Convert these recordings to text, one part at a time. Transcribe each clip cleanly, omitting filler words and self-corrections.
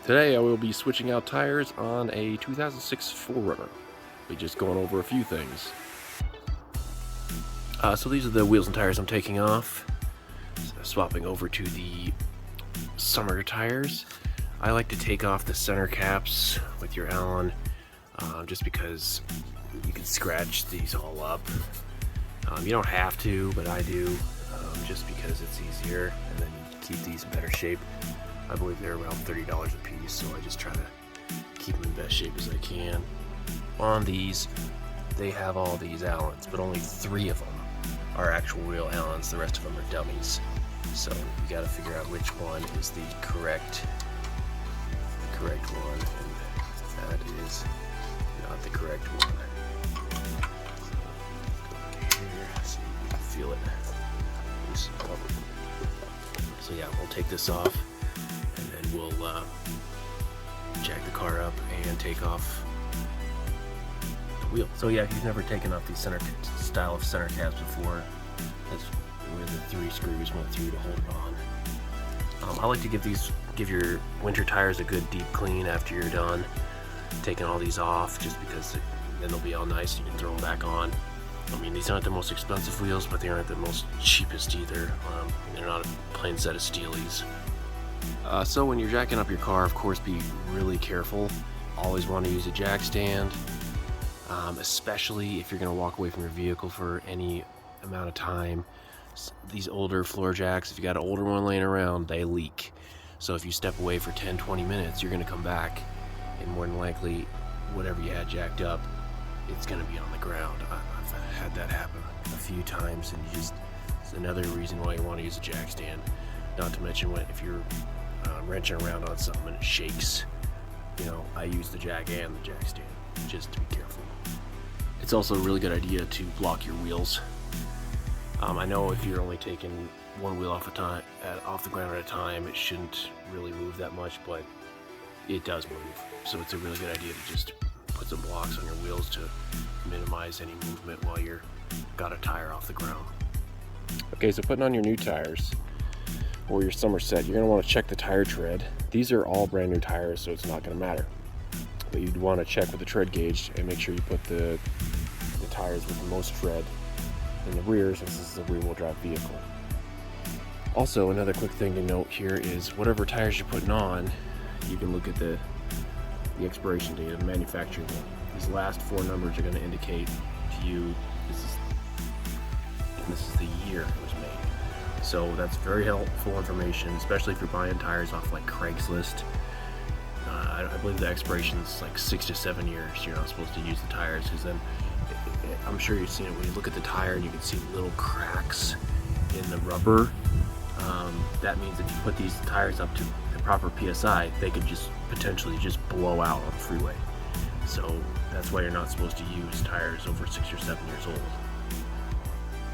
Today I will be switching out tires on a 2006 4Runner. We're just going over a few things. So these are the wheels and tires I'm taking off. Swapping over to the summer tires. I like to take off the center caps with your Allen, just because you can scratch these all up. You don't have to, but I do, just because it's easier, and then you keep these in better shape. I believe they're around $30 a piece, so I just try to keep them in best shape as I can. On these, they have all these Allens, but only 3 of them are actual real Allens. The rest of them are dummies. So you got to figure out which one is the correct one, and that is not the correct one. So, go here, so you can feel it. So yeah, we'll take this off, and then we'll jack the car up and take off the wheel. So yeah, if you've never taken off these style of center caps before, that's where the 3 screws went through to hold it on. I like to give your winter tires a good deep clean after you're done taking all these off, just because then they'll be all nice. You can throw them back on. I mean, these aren't the most expensive wheels, but they aren't the most cheapest either. They're not a plain set of Steelies. So when you're jacking up your car, of course, be really careful. Always want to use a jack stand, especially if you're going to walk away from your vehicle for any amount of time. These older floor jacks, if you got an older one laying around, they leak. So if you step away for 10-20 minutes, you're going to come back, and more than likely, whatever you had jacked up, it's going to be on the ground. I've had that happen a few times, and it's another reason why you want to use a jack stand. Not to mention if you're wrenching around on something and it shakes. I use the jack and the jack stand, just to be careful. It's also a really good idea to block your wheels. I know if you're only taking one wheel off the ground at a time, it shouldn't really move that much, but it does move. So it's a really good idea to just put some blocks on your wheels to minimize any movement while you're got a tire off the ground. Okay, so putting on your new tires or your summer set, you're going to want to check the tire tread. These are all brand new tires, so it's not going to matter. But you'd want to check with the tread gauge and make sure you put the tires with the most tread in the rear, since this is a rear-wheel drive vehicle. Also, another quick thing to note here is whatever tires you're putting on, you can look at the expiration date of the manufacturing date. These last 4 numbers are going to indicate to you this is the year it was made. So that's very helpful information, especially if you're buying tires off like Craigslist. I believe the expiration is like 6 to 7 years. You're not supposed to use the tires, because then I'm sure you've seen it when you look at the tire and you can see little cracks in the rubber. That means if you put these tires up to the proper PSI, they could just potentially just blow out on the freeway. So that's why you're not supposed to use tires over 6 or 7 years old.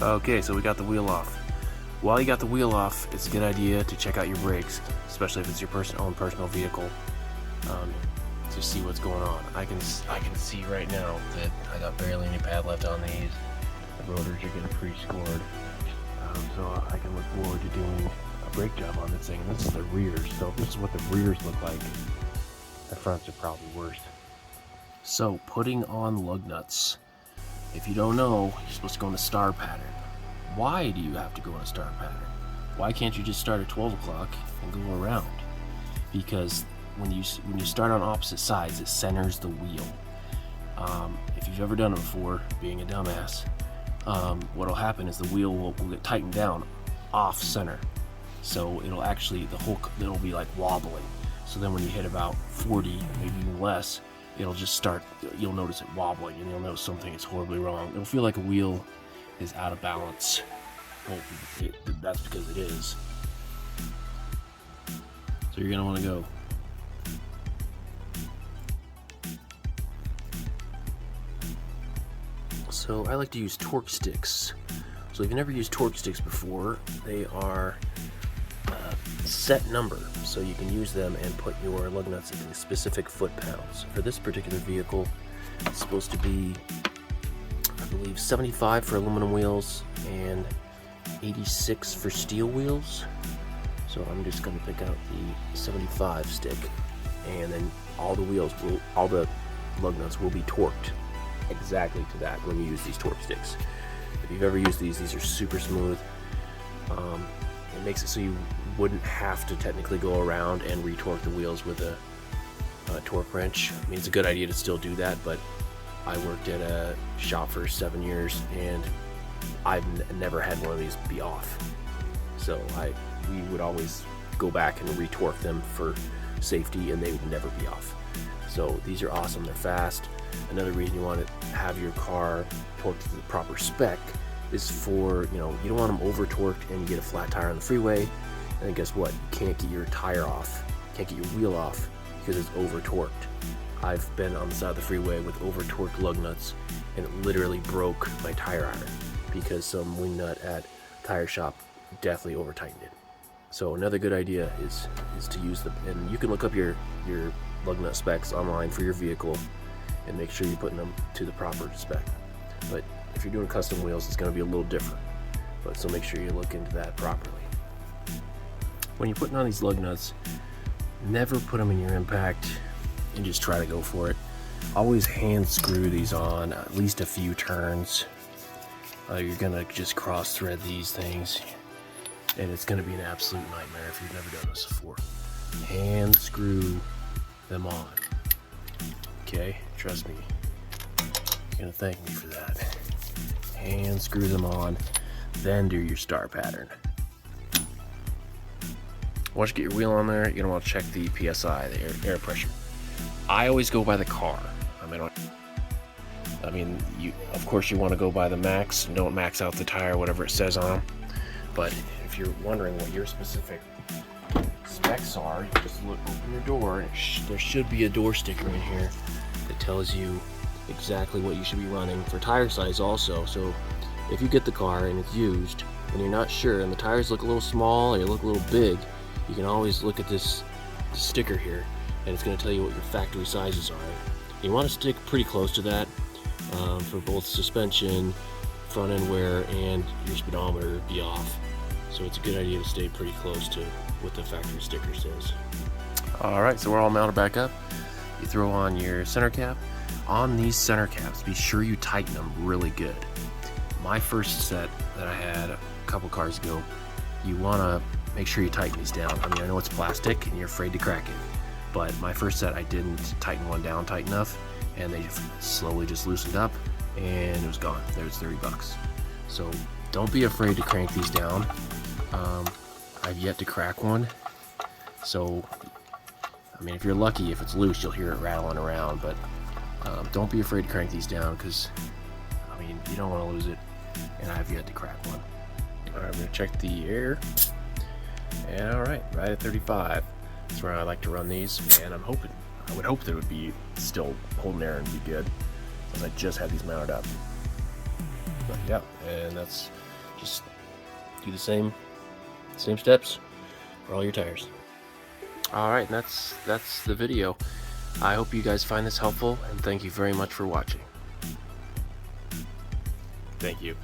Okay, so we got the wheel off. While you got the wheel off, it's a good idea to check out your brakes, especially if it's your own personal vehicle, to see what's going on. I can see right now that I got barely any pad left on these. The rotors are getting pre-scored, so I can look forward to doing a brake job on this thing. And this is the rears, so this is what the rears look like. The fronts are probably worse. So putting on lug nuts. If you don't know, you're supposed to go in the star pattern. Why do you have to go in a star pattern? Why can't you just start at 12 o'clock and go around? Because when you start on opposite sides, it centers the wheel. If you've ever done it before, being a dumbass, what'll happen is the wheel will get tightened down off center. So it'll be like wobbling. So then when you hit about 40, maybe even less, it'll just start, you'll notice it wobbling, and you'll notice something is horribly wrong. It'll feel like a wheel is out of balance. Well, that's because it is. So you're going to want to go. So I like to use torque sticks. So if you've never used torque sticks before, they are set number, so you can use them and put your lug nuts in specific foot-pounds. For this particular vehicle, it's supposed to be, I believe, 75 for aluminum wheels and 86 for steel wheels. So I'm just going to pick out the 75 stick and then all the lug nuts will be torqued exactly to that when you use these torque sticks. If you've ever used these are super smooth. It makes it so you wouldn't have to technically go around and retorque the wheels with a torque wrench. I mean, it's a good idea to still do that, but I worked at a shop for 7 years and I've never had one of these be off. So we would always go back and retorque them for safety, and they would never be off. So these are awesome. They're fast. Another reason you want to have your car torqued to the proper spec is for, you don't want them over torqued and you get a flat tire on the freeway, and then guess what? You can't get your tire off, can't get your wheel off because it's over torqued. I've been on the side of the freeway with over torqued lug nuts, and it literally broke my tire iron because some wing nut at a tire shop definitely over tightened it. So another good idea is to use and you can look up your lug nut specs online for your vehicle and make sure you're putting them to the proper spec. But if you're doing custom wheels, it's going to be a little different. But so make sure you look into that properly. When you're putting on these lug nuts, never put them in your impact and just try to go for it. Always hand screw these on at least a few turns. You're gonna just cross thread these things, and it's gonna be an absolute nightmare if you've never done this before. Hand screw them on. Okay, trust me. You're gonna thank me for that. Hand screw them on, then do your star pattern. Once you get your wheel on there, you're gonna want to check the PSI, the air pressure. I always go by the car. Of course you want to go by the max. Don't max out the tire, whatever it says on them. But if you're wondering what your specific specs are, you just open your door, and there should be a door sticker in here that tells you exactly what you should be running for tire size also. So if you get the car and it's used and you're not sure and the tires look a little small or they look a little big, you can always look at this sticker here, and it's going to tell you what your factory sizes are. You want to stick pretty close to that for both suspension, front end wear, and your speedometer be off. So it's a good idea to stay pretty close to what the factory sticker says. Alright, so we're all mounted back up. You throw on your center cap. On these center caps, be sure you tighten them really good. My first set that I had a couple cars ago, you want to make sure you tighten these down. I know it's plastic and you're afraid to crack it, but my first set I didn't tighten one down tight enough, and they slowly just loosened up and it was gone. There's $30. So don't be afraid to crank these down. I've yet to crack one, so if you're lucky, if it's loose, you'll hear it rattling around, but don't be afraid to crank these down, because you don't want to lose it, and I've yet to crack one. Alright, I'm going to check the air, and alright, right at 35. That's where I like to run these, and I would hope that it would be still holding air and be good, because I just had these mounted up. But yeah, and that's just do the same steps for all your tires. Alright, and that's the video. I hope you guys find this helpful, and thank you very much for watching. Thank you.